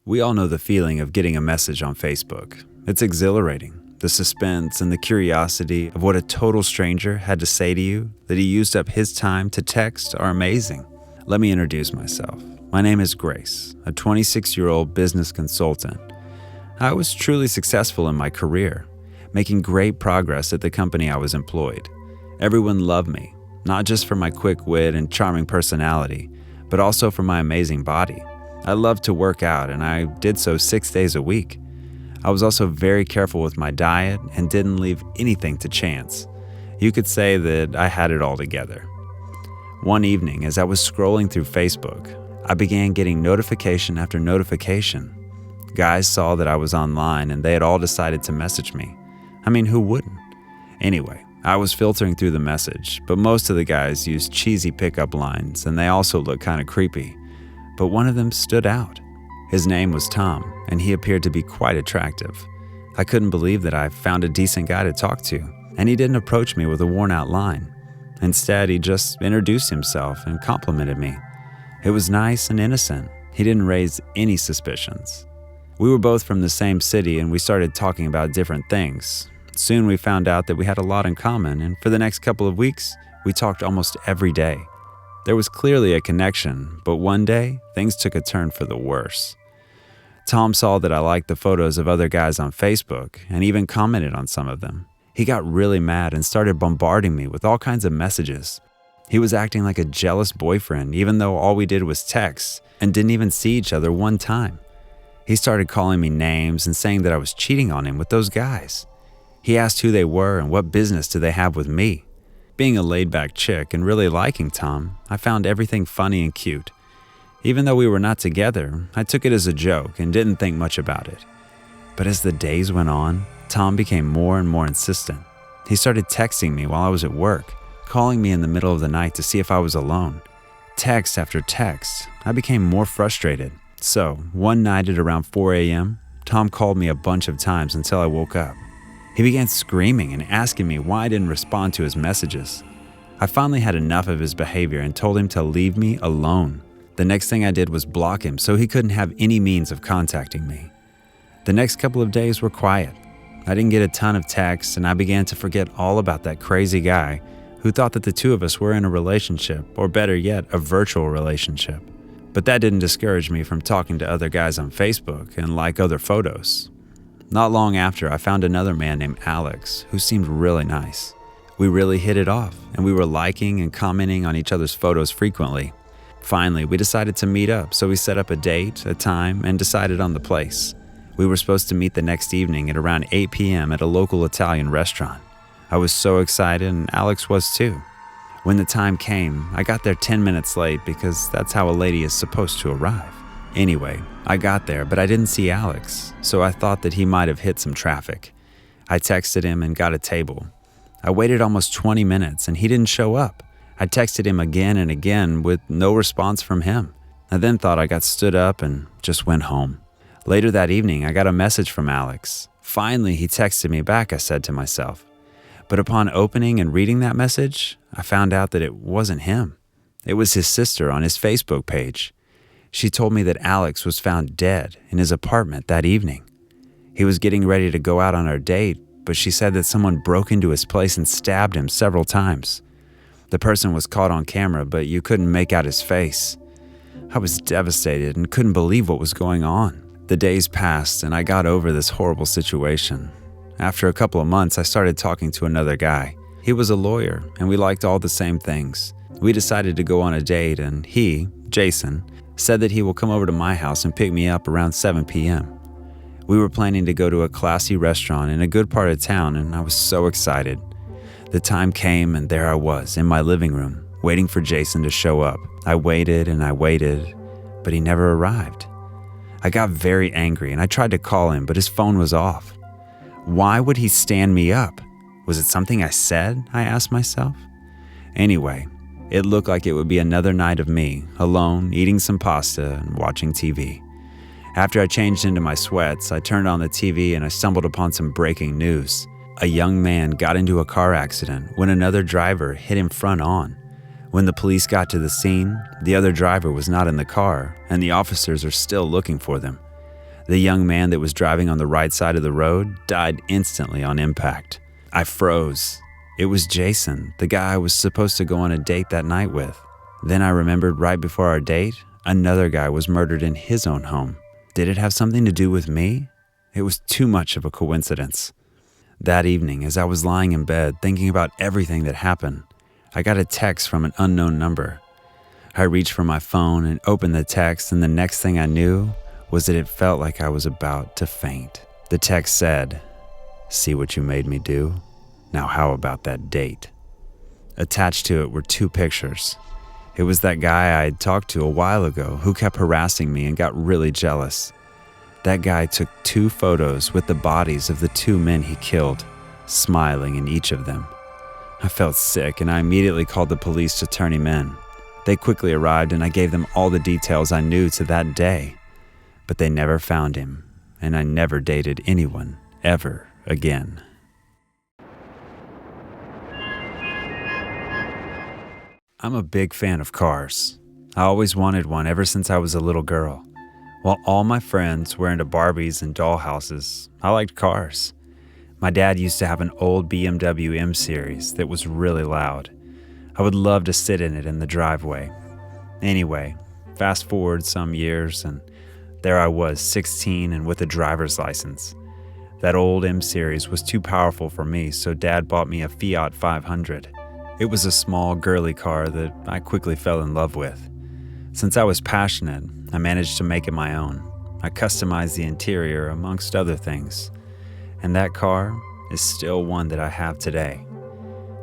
We all know the feeling of getting a message on Facebook. It's exhilarating. The suspense and the curiosity of what a total stranger had to say to you that he used up his time to text are amazing. Let me introduce myself. My name is Grace, a 26-year-old business consultant. I was truly successful in my career, making great progress at the company I was employed. Everyone loved me, not just for my quick wit and charming personality, but also for my amazing body. I loved to work out, and I did so 6 days a week. I was also very careful with my diet and didn't leave anything to chance. You could say that I had it all together. One evening, as I was scrolling through Facebook, I began getting notification after notification. Guys saw that I was online and they had all decided to message me. I mean, who wouldn't? Anyway, I was filtering through the message, but most of the guys used cheesy pickup lines and they also looked kind of creepy. But one of them stood out. His name was Tom, and he appeared to be quite attractive. I couldn't believe that I found a decent guy to talk to, and he didn't approach me with a worn-out line. Instead, he just introduced himself and complimented me. It was nice and innocent. He didn't raise any suspicions. We were both from the same city, and we started talking about different things. Soon we found out that we had a lot in common, and for the next couple of weeks, we talked almost every day. There was clearly a connection, but one day, things took a turn for the worse. Tom saw that I liked the photos of other guys on Facebook and even commented on some of them. He got really mad and started bombarding me with all kinds of messages. He was acting like a jealous boyfriend, even though all we did was text and didn't even see each other one time. He started calling me names and saying that I was cheating on him with those guys. He asked who they were and what business do they have with me. Being a laid-back chick and really liking Tom, I found everything funny and cute. Even though we were not together, I took it as a joke and didn't think much about it. But as the days went on, Tom became more and more insistent. He started texting me while I was at work, calling me in the middle of the night to see if I was alone. Text after text, I became more frustrated. So, one night at around 4 a.m., Tom called me a bunch of times until I woke up. He began screaming and asking me why I didn't respond to his messages. I finally had enough of his behavior and told him to leave me alone. The next thing I did was block him so he couldn't have any means of contacting me. The next couple of days were quiet. I didn't get a ton of texts, and I began to forget all about that crazy guy who thought that the two of us were in a relationship, or better yet, a virtual relationship. But that didn't discourage me from talking to other guys on Facebook and like other photos. Not long after, I found another man named Alex who seemed really nice. We really hit it off, and we were liking and commenting on each other's photos frequently. Finally, we decided to meet up, so we set up a date, a time, and decided on the place. We were supposed to meet the next evening at around 8 p.m. at a local Italian restaurant. I was so excited, and Alex was too. When the time came, I got there 10 minutes late because that's how a lady is supposed to arrive. Anyway, I got there, but I didn't see Alex, so I thought that he might have hit some traffic. I texted him and got a table. I waited almost 20 minutes, and he didn't show up. I texted him again and again with no response from him. I then thought I got stood up and just went home. Later that evening, I got a message from Alex. Finally, he texted me back, I said to myself. But upon opening and reading that message, I found out that it wasn't him. It was his sister on his Facebook page. She told me that Alex was found dead in his apartment that evening. He was getting ready to go out on our date, but she said that someone broke into his place and stabbed him several times. The person was caught on camera, but you couldn't make out his face. I was devastated and couldn't believe what was going on. The days passed, and I got over this horrible situation. After a couple of months, I started talking to another guy. He was a lawyer, and we liked all the same things. We decided to go on a date, and he, Jason, said that he will come over to my house and pick me up around 7 p.m. We were planning to go to a classy restaurant in a good part of town, and I was so excited. The time came, and there I was in my living room, waiting for Jason to show up. I waited and I waited, but he never arrived. I got very angry, and I tried to call him, but his phone was off. Why would he stand me up? Was it something I said? I asked myself. Anyway, it looked like it would be another night of me, alone, eating some pasta and watching TV. After I changed into my sweats, I turned on the TV and I stumbled upon some breaking news. A young man got into a car accident when another driver hit him front on. When the police got to the scene, the other driver was not in the car, and the officers are still looking for them. The young man that was driving on the right side of the road died instantly on impact. I froze. It was Jason, the guy I was supposed to go on a date that night with. Then I remembered right before our date, another guy was murdered in his own home. Did it have something to do with me? It was too much of a coincidence. That evening, as I was lying in bed thinking about everything that happened, I got a text from an unknown number. I reached for my phone and opened the text, and the next thing I knew was that it felt like I was about to faint. The text said, "See what you made me do? Now how about that date?" Attached to it were 2 pictures. It was that guy I had talked to a while ago who kept harassing me and got really jealous. That guy took 2 photos with the bodies of the 2 men he killed, smiling in each of them. I felt sick and I immediately called the police to turn him in. They quickly arrived and I gave them all the details I knew to that day. But they never found him, and I never dated anyone ever again. I'm a big fan of cars. I always wanted one ever since I was a little girl. While all my friends were into Barbies and dollhouses, I liked cars. My dad used to have an old BMW M Series that was really loud. I would love to sit in it in the driveway. Anyway, fast forward some years and there I was, 16 and with a driver's license. That old M Series was too powerful for me, so Dad bought me a Fiat 500. It was a small, girly car that I quickly fell in love with. Since I was passionate, I managed to make it my own. I customized the interior, amongst other things. And that car is still one that I have today.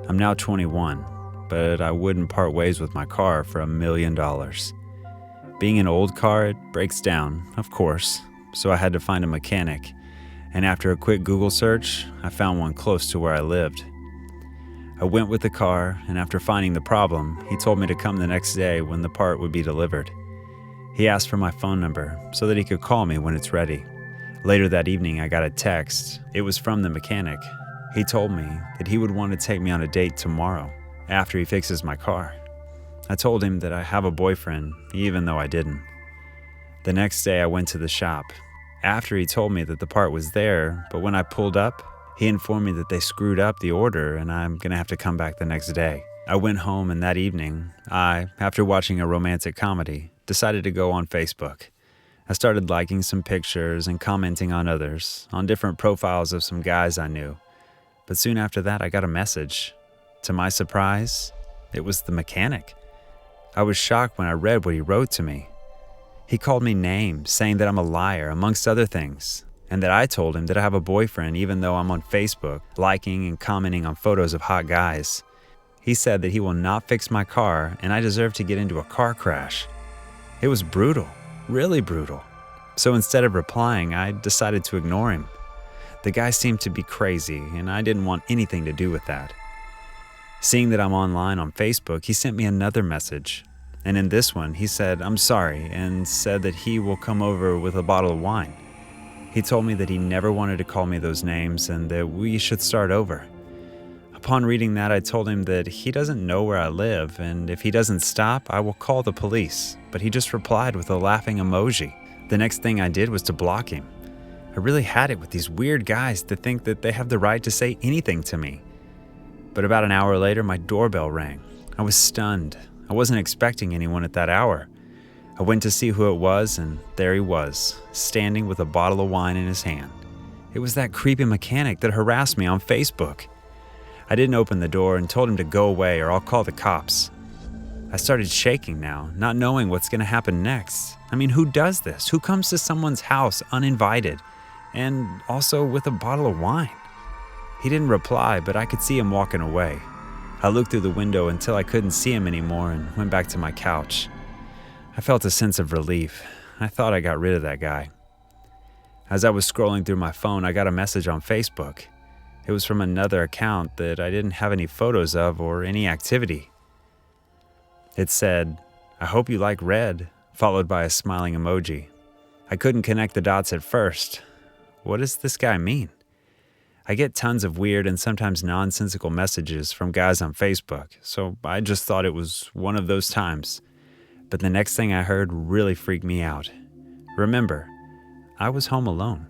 I'm now 21, but I wouldn't part ways with my car for $1 million. Being an old car, it breaks down, of course, so I had to find a mechanic. And after a quick Google search, I found one close to where I lived. I went with the car, and after finding the problem, he told me to come the next day when the part would be delivered. He asked for my phone number so that he could call me when it's ready. Later that evening, I got a text. It was from the mechanic. He told me that he would want to take me on a date tomorrow after he fixes my car. I told him that I have a boyfriend, even though I didn't. The next day, I went to the shop. After he told me that the part was there, but when I pulled up, he informed me that they screwed up the order and I'm going to have to come back the next day. I went home, and that evening, after watching a romantic comedy, decided to go on Facebook. I started liking some pictures and commenting on others, on different profiles of some guys I knew. But soon after that, I got a message. To my surprise, it was the mechanic. I was shocked when I read what he wrote to me. He called me names, saying that I'm a liar, amongst other things, and that I told him that I have a boyfriend even though I'm on Facebook, liking and commenting on photos of hot guys. He said that he will not fix my car and I deserve to get into a car crash. It was brutal, really brutal. So instead of replying, I decided to ignore him. The guy seemed to be crazy, and I didn't want anything to do with that. Seeing that I'm online on Facebook, he sent me another message. And in this one, he said, "I'm sorry," and said that he will come over with a bottle of wine. He told me that he never wanted to call me those names and that we should start over. Upon reading that, I told him that he doesn't know where I live, and if he doesn't stop, I will call the police. But he just replied with a laughing emoji. The next thing I did was to block him. I really had it with these weird guys that think that they have the right to say anything to me. But about an hour later, my doorbell rang. I was stunned. I wasn't expecting anyone at that hour. I went to see who it was, and there he was, standing with a bottle of wine in his hand. It was that creepy mechanic that harassed me on Facebook. I didn't open the door and told him to go away or I'll call the cops. I started shaking now, not knowing what's going to happen next. I mean, who does this? Who comes to someone's house uninvited and also with a bottle of wine? He didn't reply, but I could see him walking away. I looked through the window until I couldn't see him anymore and went back to my couch. I felt a sense of relief. I thought I got rid of that guy. As I was scrolling through my phone, I got a message on Facebook. It was from another account that I didn't have any photos of or any activity. It said, "I hope you like red," followed by a smiling emoji. I couldn't connect the dots at first. What does this guy mean? I get tons of weird and sometimes nonsensical messages from guys on Facebook, so I just thought it was one of those times. But the next thing I heard really freaked me out. Remember, I was home alone.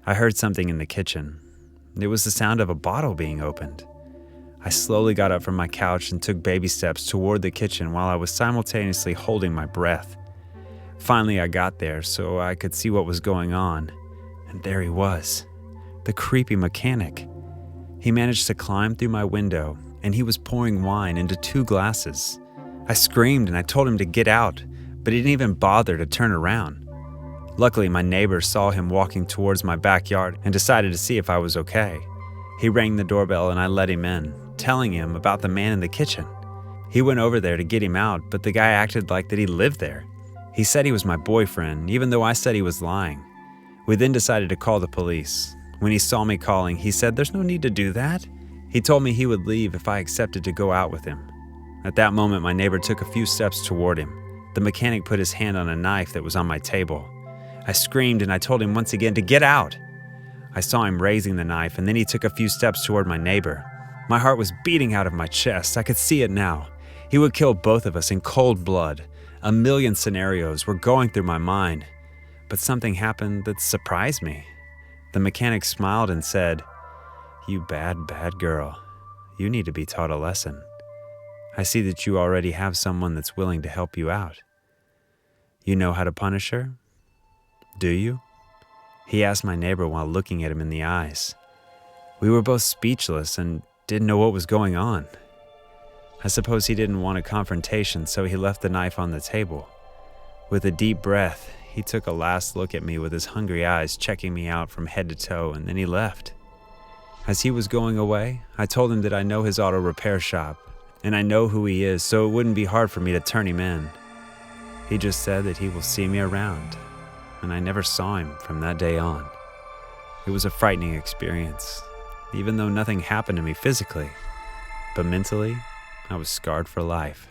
I heard something in the kitchen. It was the sound of a bottle being opened. I slowly got up from my couch and took baby steps toward the kitchen while I was simultaneously holding my breath. Finally, I got there so I could see what was going on. And there he was, the creepy mechanic. He managed to climb through my window, and he was pouring wine into 2 glasses. I screamed and I told him to get out, but he didn't even bother to turn around. Luckily, my neighbor saw him walking towards my backyard and decided to see if I was okay. He rang the doorbell and I let him in, telling him about the man in the kitchen. He went over there to get him out, but the guy acted like that he lived there. He said he was my boyfriend, even though I said he was lying. We then decided to call the police. When he saw me calling, he said there's no need to do that. He told me he would leave if I accepted to go out with him. At that moment, my neighbor took a few steps toward him. The mechanic put his hand on a knife that was on my table. I screamed and I told him once again to get out. I saw him raising the knife, and then he took a few steps toward my neighbor. My heart was beating out of my chest. I could see it now. He would kill both of us in cold blood. A million scenarios were going through my mind. But something happened that surprised me. The mechanic smiled and said, "You bad, bad girl. You need to be taught a lesson. I see that you already have someone that's willing to help you out. You know how to punish her? Do you?" He asked my neighbor while looking at him in the eyes. We were both speechless and didn't know what was going on. I suppose he didn't want a confrontation, so he left the knife on the table. With a deep breath, he took a last look at me with his hungry eyes checking me out from head to toe, and then he left. As he was going away, I told him that I know his auto repair shop, and I know who he is, so it wouldn't be hard for me to turn him in. He just said that he will see me around, and I never saw him from that day on. It was a frightening experience, even though nothing happened to me physically, but mentally, I was scarred for life.